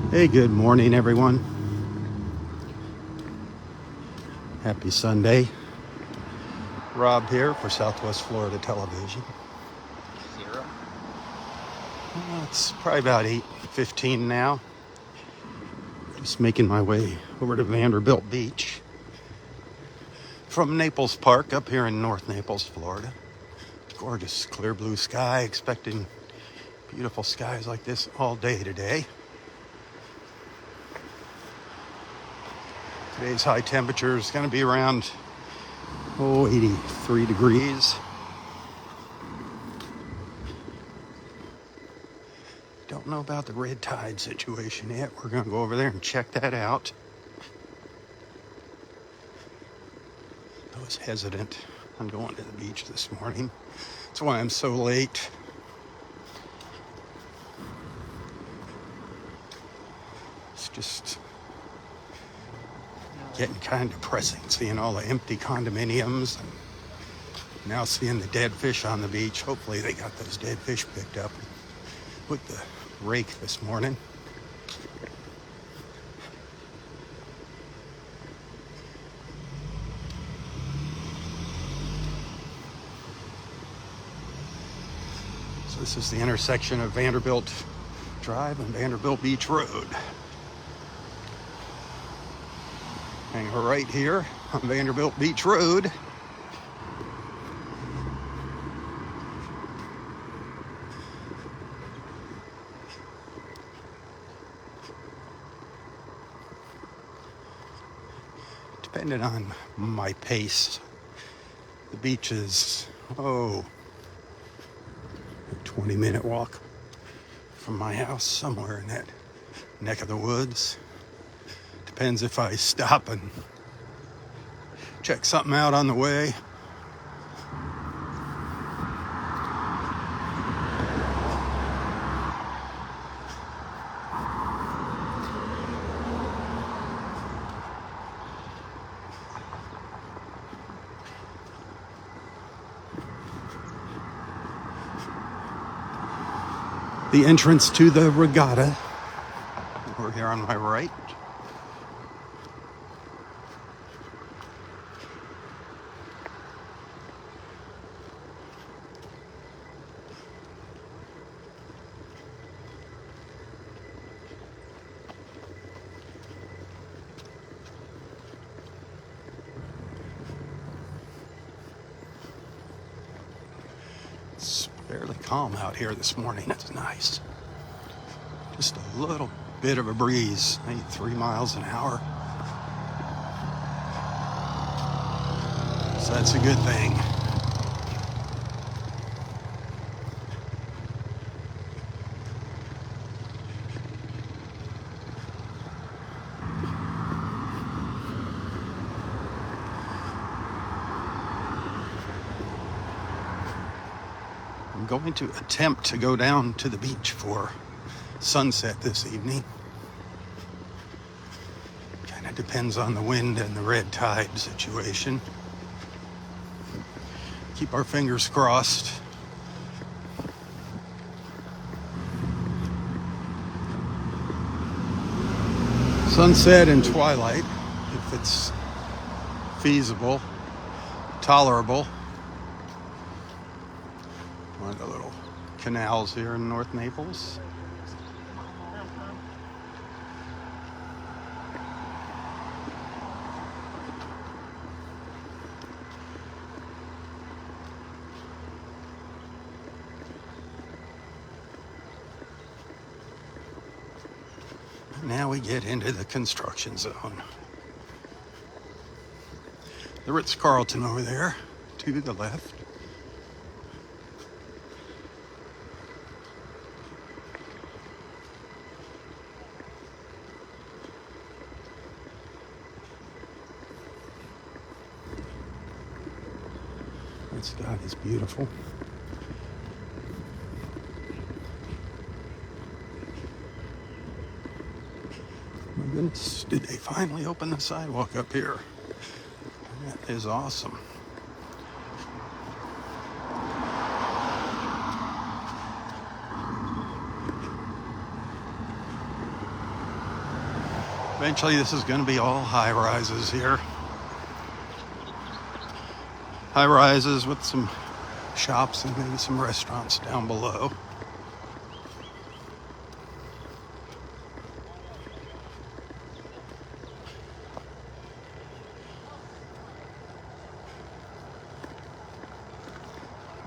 Hey, good morning, everyone. Happy Sunday. Rob here for Southwest Florida Television. It's probably about 8:15 now. Just making my way over to Vanderbilt Beach from Naples Park up here in North Naples, Florida. Gorgeous clear blue sky, expecting beautiful skies like this all day today. Today's high temperature is going to be around 83 degrees. Don't know about the red tide situation yet. We're going to go over there and check that out. I was hesitant on going to the beach this morning. That's why I'm so late. It's just getting kind of depressing, seeing all the empty condominiums and now seeing the dead fish on the beach. Hopefully they got those dead fish picked up with the rake this morning. So this is the intersection of Vanderbilt Drive and Vanderbilt Beach Road. And we're right here on Vanderbilt Beach Road. Depending on my pace, the beach is, a 20-minute walk from my house, somewhere in that neck of the woods. Depends if I stop and check something out on the way. The entrance to the regatta over here on my right. It's fairly calm out here this morning. It's nice. Just a little bit of a breeze, maybe 3 miles an hour. So that's a good thing. I'm going to attempt to go down to the beach for sunset this evening. Kind of depends on the wind and the red tide situation. Keep our fingers crossed. Sunset and twilight, if it's feasible, tolerable. One of the little canals here in North Naples. Now we get into the construction zone. The Ritz-Carlton over there to the left. That sky is beautiful. My goodness, did they finally open the sidewalk up here? That is awesome. Eventually this is going to be all high rises here. High rises with some shops and maybe some restaurants down below.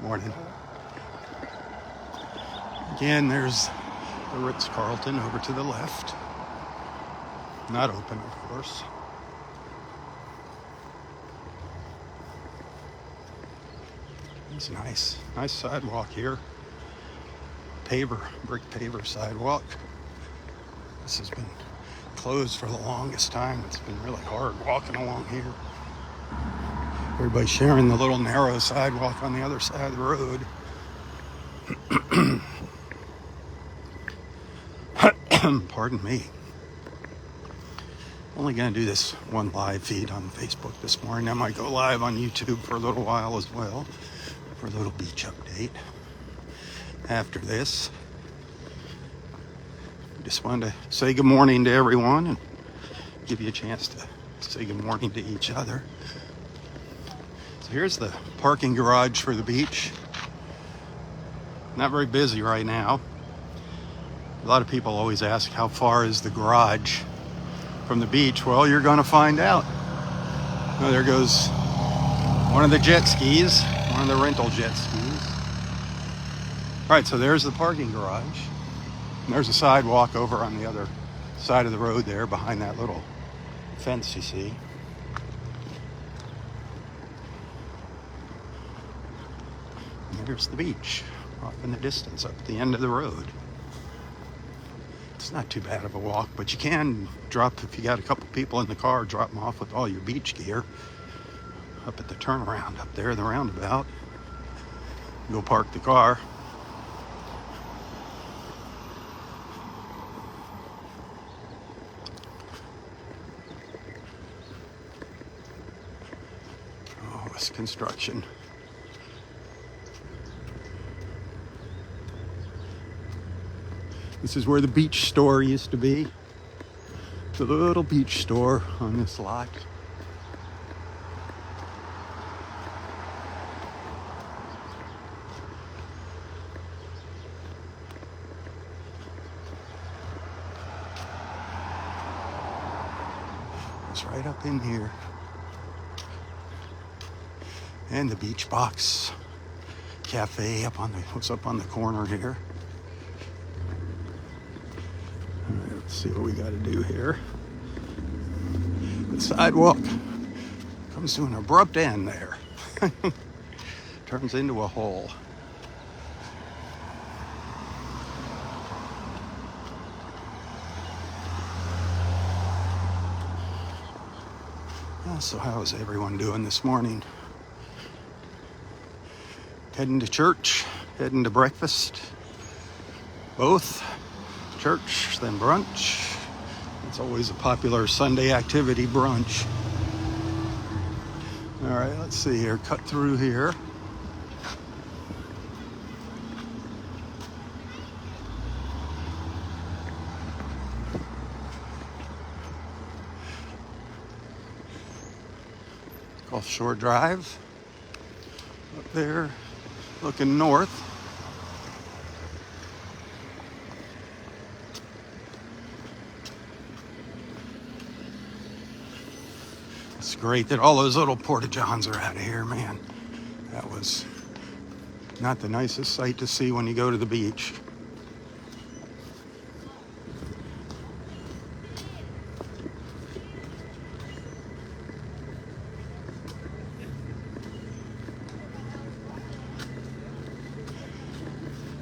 Morning. Again, there's the Ritz-Carlton over to the left. Not open, of course. It's nice. Nice sidewalk here. Brick paver sidewalk. This has been closed for the longest time. It's been really hard walking along here. Everybody sharing the little narrow sidewalk on the other side of the road. Pardon me. Only going to do this one live feed on Facebook this morning. I might go live on YouTube for a little while as well, for a little beach update. After this, just wanted to say good morning to everyone and give you a chance to say good morning to each other. So here's the parking garage for the beach. Not very busy right now. A lot of people always ask, how far is the garage from the beach? Well, you're going to find out. Oh, there goes one of the jet skis, one of the rental jet skis. All right, so there's the parking garage. And there's a sidewalk over on the other side of the road there behind that little fence you see. And there's the beach off in the distance up at the end of the road. It's not too bad of a walk, but you can drop, if you got a couple people in the car, drop them off with all your beach gear up at the turnaround up there, the roundabout. Go park the car. Oh, this construction. This is where the beach store used to be. It's a little beach store on this lot. It's right up in here. And the Beach Box Cafe up on the, what's up on the corner here. Let's see what we got to do here. The sidewalk comes to an abrupt end there. Turns into a hole. So how is everyone doing this morning? Heading to church? Heading to breakfast? Both? Church, then brunch. It's always a popular Sunday activity, brunch. All right, let's see here. Cut through here. Gulf Shore Drive. Up there, looking north. It's great that all those little porta-johns are out of here, man. That was not the nicest sight to see when you go to the beach.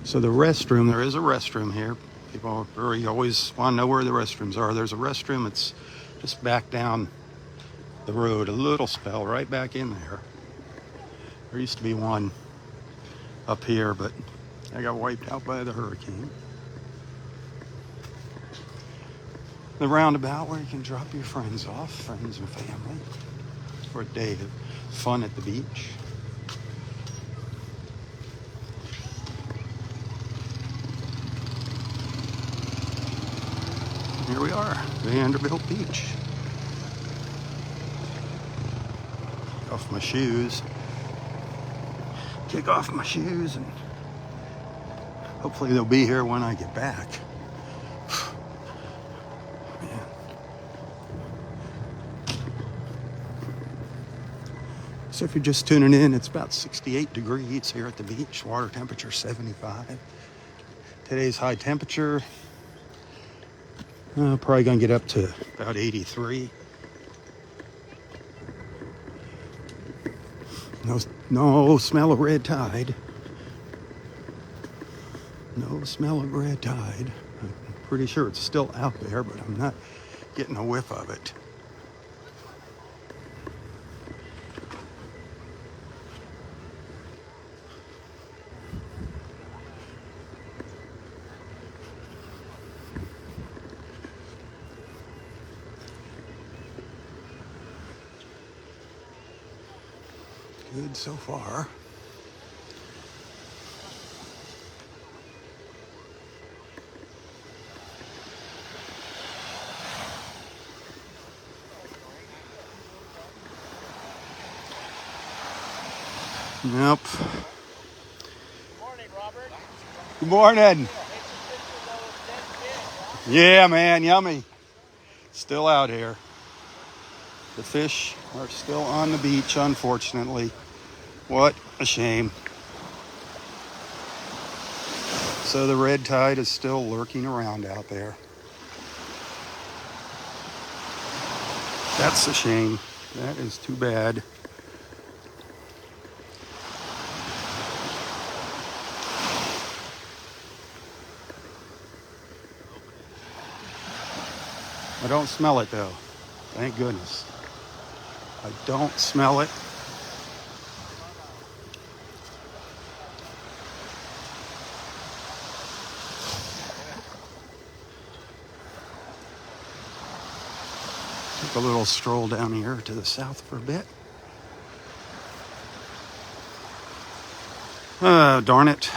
So the restroom, there is a restroom here. People always want to know where the restrooms are. There's a restroom. It's just back down the road a little spell, right back in there. There used to be one up here, but I got wiped out by the hurricane. The roundabout where you can drop your friends off, friends and family, for a day of fun at the beach. Here we are, Vanderbilt Beach. Off my shoes. Kick off my shoes, and hopefully they'll be here when I get back. Man. So if you're just tuning in, it's about 68 degrees here at the beach. Water temperature 75. Today's high temperature, probably gonna get up to about 83. No smell of red tide. No smell of red tide. I'm pretty sure it's still out there, but I'm not getting a whiff of it. Good so far. Yep. Good morning, Robert. Good morning. Yeah, man, yummy. Still out here. The fish are still on the beach, unfortunately. What a shame. So the red tide is still lurking around out there. That's a shame. That is too bad. I don't smell it though. Thank goodness. I don't smell it. Take a little stroll down here to the south for a bit. Darn it.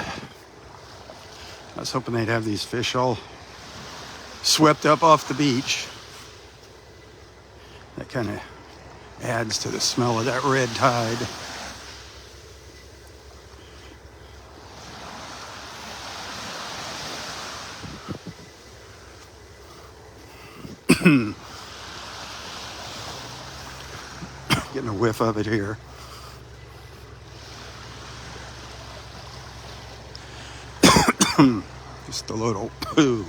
I was hoping they'd have these fish all swept up off the beach. That kind of adds to the smell of that red tide. Getting a whiff of it here. Just a little poo.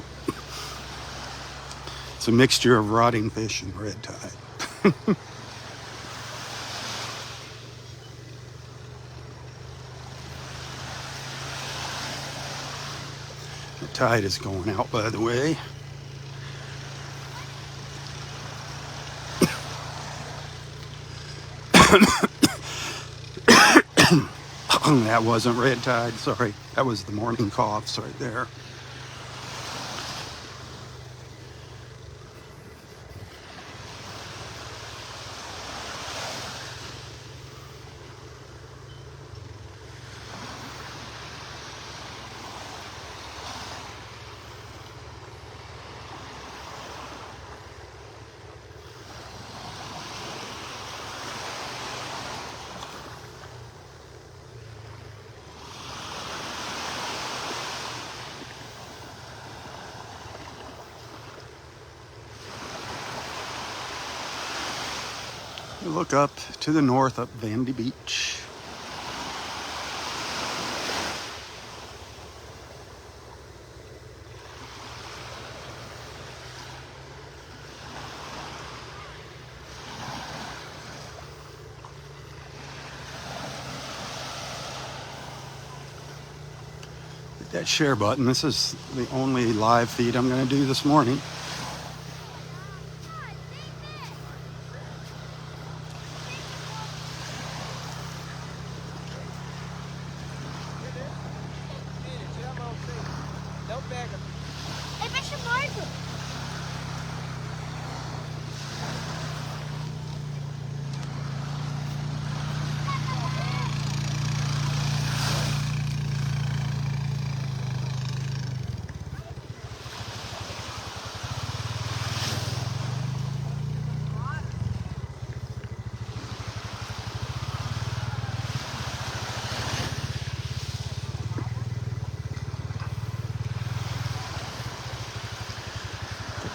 It's a mixture of rotting fish and red tide. The tide is going out, by the way. That wasn't red tide, sorry. That was the morning coughs right there. You look up to the north, up Vandy Beach. Hit that share button. This is the only live feed I'm going to do this morning.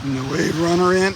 And the wave runner in.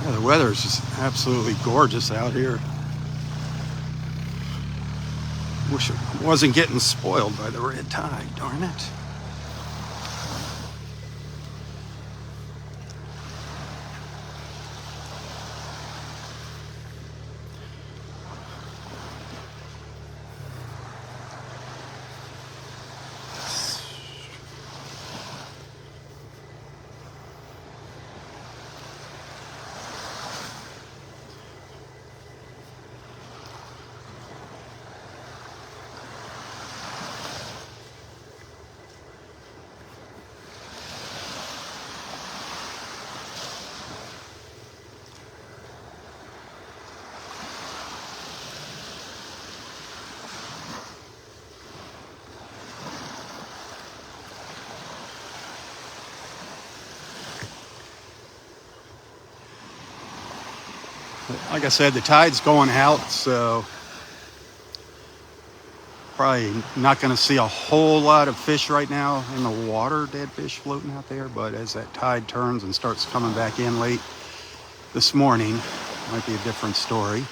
Yeah, the weather is just absolutely gorgeous out here. Wish it wasn't getting spoiled by the red tide, darn it. Like I said, the tide's going out, so probably not going to see a whole lot of fish right now in the water, dead fish floating out there. But as that tide turns and starts coming back in late this morning, might be a different story.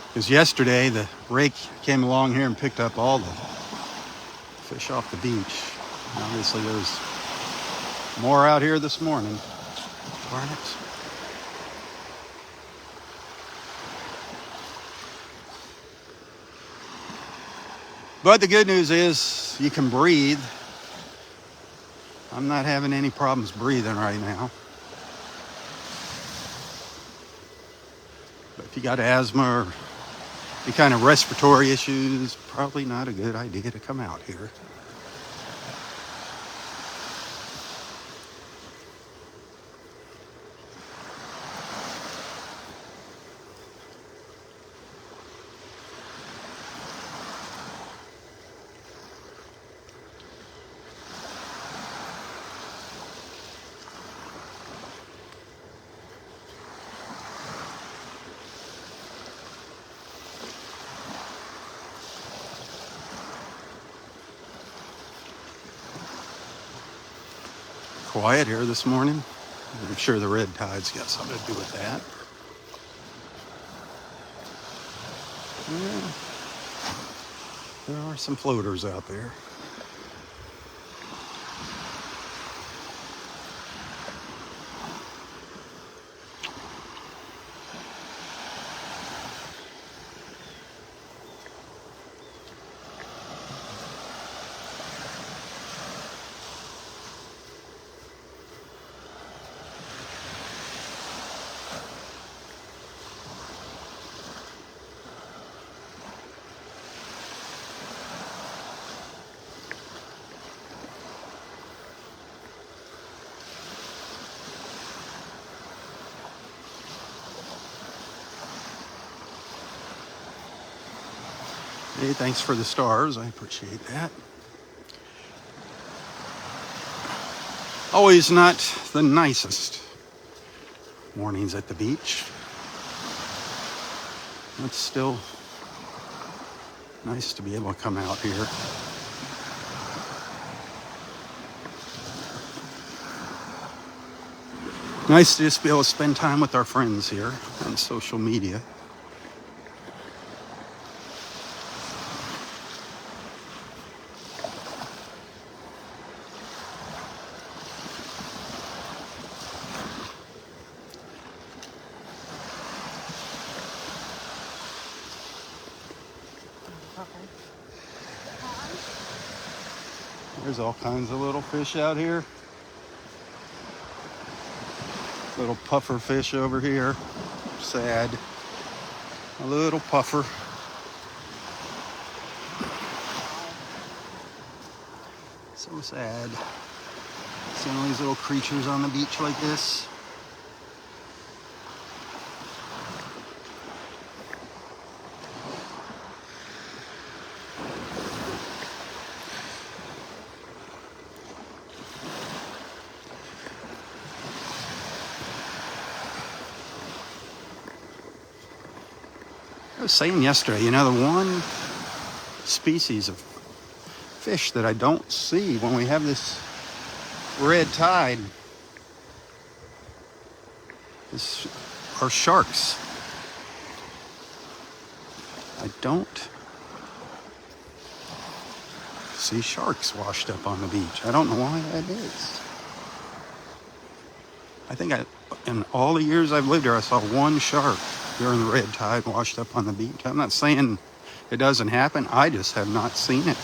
Because yesterday the rake came along here and picked up all the fish off the beach. And obviously there's more out here this morning. Darn it. But the good news is you can breathe. I'm not having any problems breathing right now. But if you got asthma or any kind of respiratory issues, probably not a good idea to come out here. Quiet here this morning. I'm sure the red tide's got something to do with that. Yeah, there are some floaters out there. Hey, thanks for the stars. I appreciate that. Always not the nicest mornings at the beach. It's still nice to be able to come out here. Nice to just be able to spend time with our friends here on social media. There's all kinds of little fish out here. Little puffer fish over here. Sad. A little puffer. So sad. Seeing all these little creatures on the beach like this. I was saying yesterday, you know, the one species of fish that I don't see when we have this red tide are sharks. I don't see sharks washed up on the beach. I don't know why that is. I think in all the years I've lived here, I saw one shark during the red tide washed up on the beach. I'm not saying it doesn't happen. I just have not seen it.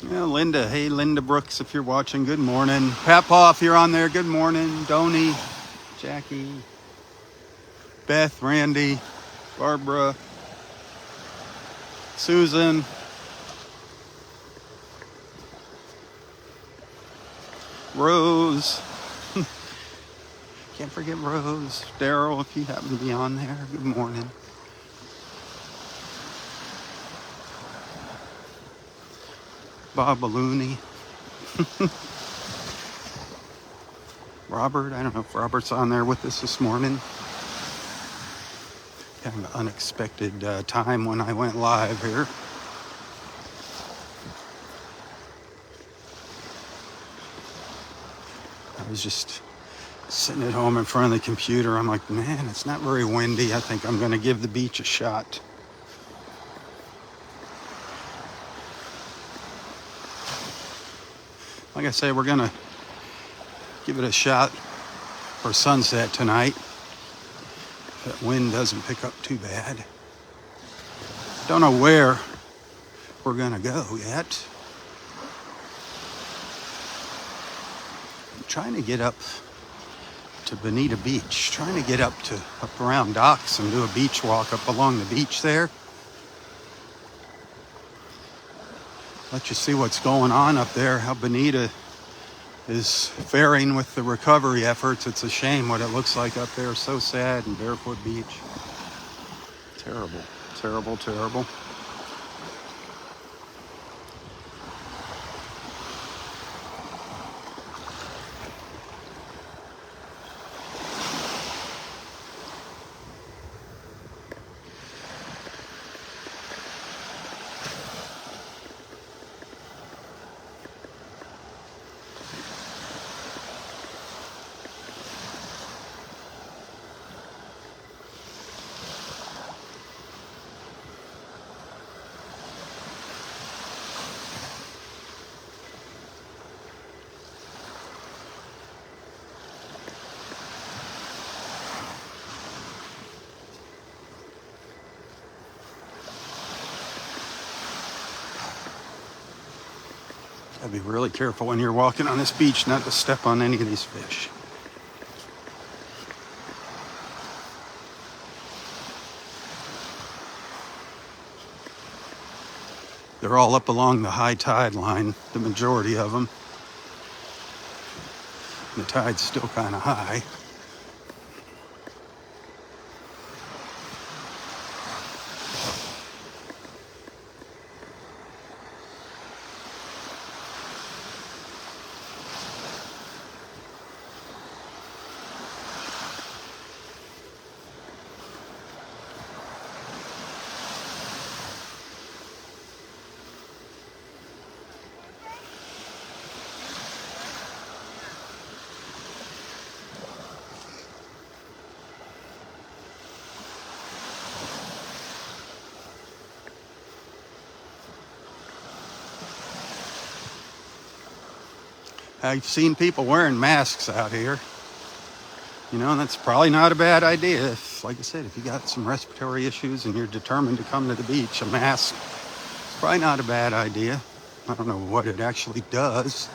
Yeah, Linda. Hey, Linda Brooks, if you're watching, good morning. Papa, if you're on there, good morning. Donnie, Jackie, Beth, Randy, Barbara, Susan. Rose. Can't forget Rose. Daryl, if you happen to be on there, good morning. Bob Ballooney. Robert, I don't know if Robert's on there with us this morning. Kind of an unexpected time when I went live here. I was just sitting at home in front of the computer. I'm like, man, it's not very windy. I think I'm going to give the beach a shot. Like I say, we're going to give it a shot for sunset tonight. If that wind doesn't pick up too bad. Don't know where we're going to go yet. I'm trying to get up to Bonita Beach. Trying to get up around docks and do a beach walk up along the beach there. Let you see what's going on up there, how Bonita is faring with the recovery efforts. It's a shame what it looks like up there. So sad in Barefoot Beach. Terrible, terrible, terrible. Gotta be really careful when you're walking on this beach not to step on any of these fish. They're all up along the high tide line, the majority of them. The tide's still kind of high. I've seen people wearing masks out here. You know, and that's probably not a bad idea. If, like I said, if you got some respiratory issues and you're determined to come to the beach, a mask is probably not a bad idea. I don't know what it actually does.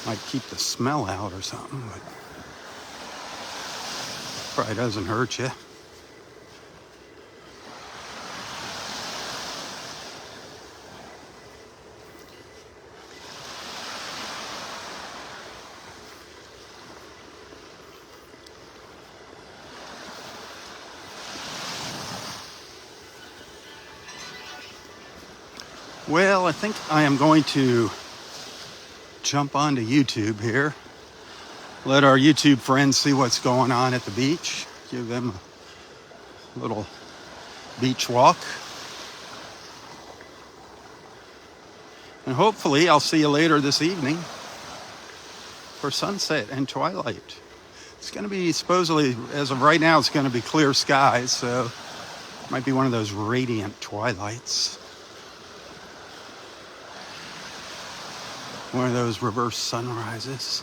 Might keep the smell out or something, but probably doesn't hurt you. Well, I think I am going to jump onto YouTube here. Let our YouTube friends see what's going on at the beach. Give them a little beach walk. And hopefully I'll see you later this evening for sunset and twilight. It's going to be supposedly, as of right now, it's going to be clear skies, so it might be one of those radiant twilights. One of those reverse sunrises.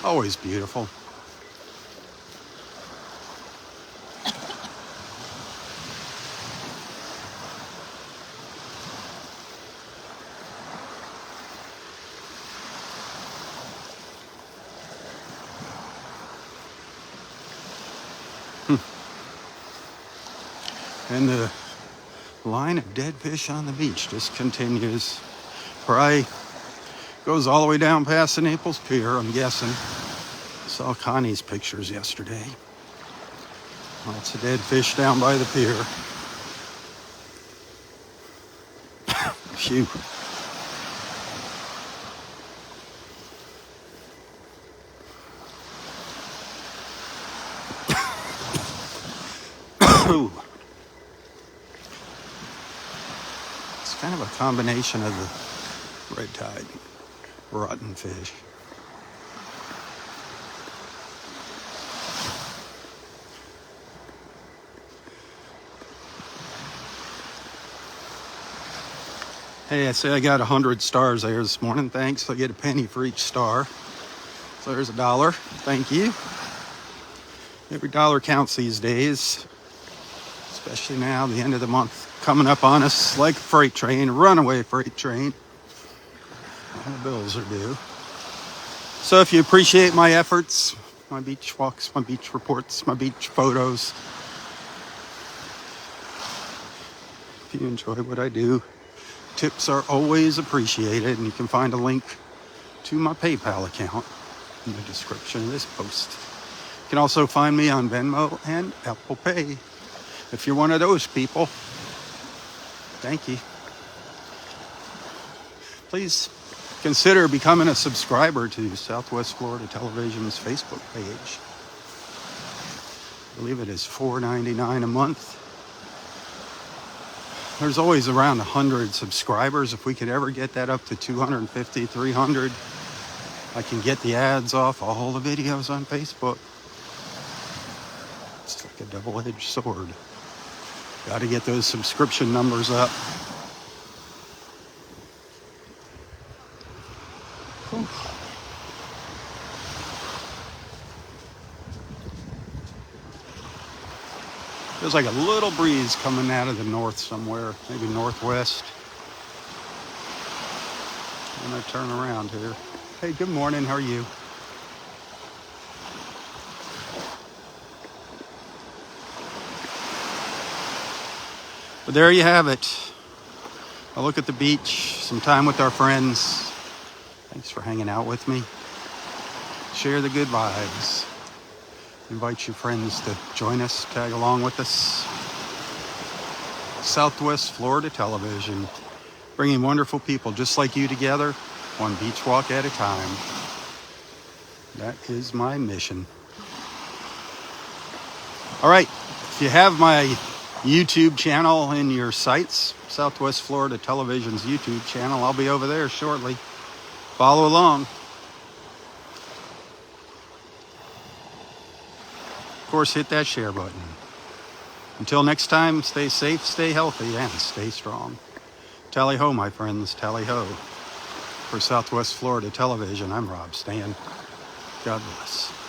Always beautiful. And the line of dead fish on the beach just continues. Probably goes all the way down past the Naples Pier, I'm guessing. Saw Connie's pictures yesterday. Lots of dead fish down by the pier. Phew. It's kind of a combination of the red tide, rotten fish. Hey, I say I got 100 stars there this morning. Thanks. I get a penny for each star. So there's $1. Thank you. Every dollar counts these days, especially now, the end of the month coming up on us like a freight train, a runaway freight train. All the bills are due. So if you appreciate my efforts, my beach walks, my beach reports, my beach photos, if you enjoy what I do, tips are always appreciated, and you can find a link to my PayPal account in the description of this post. You can also find me on Venmo and Apple Pay. If you're one of those people, thank you. Please consider becoming a subscriber to Southwest Florida Television's Facebook page. I believe it is $4.99 a month. There's always around 100 subscribers. If we could ever get that up to 250, 300, I can get the ads off all the videos on Facebook. It's like a double-edged sword. Got to get those subscription numbers up. Whew. Feels like a little breeze coming out of the north somewhere, maybe northwest. I'm gonna turn around here. Hey, good morning, how are you? But there you have it. A look at the beach, some time with our friends. Thanks for hanging out with me. Share the good vibes. Invite your friends to join us, tag along with us. Southwest Florida Television, bringing wonderful people just like you together, one beach walk at a time. That is my mission. All right, if you have my YouTube channel in your sights, Southwest Florida Television's YouTube channel, I'll be over there shortly. Follow along. Of course, hit that share button. Until next time, stay safe, stay healthy, and stay strong. Tally ho, my friends, tally ho. For Southwest Florida Television, I'm Robb Stan. God bless.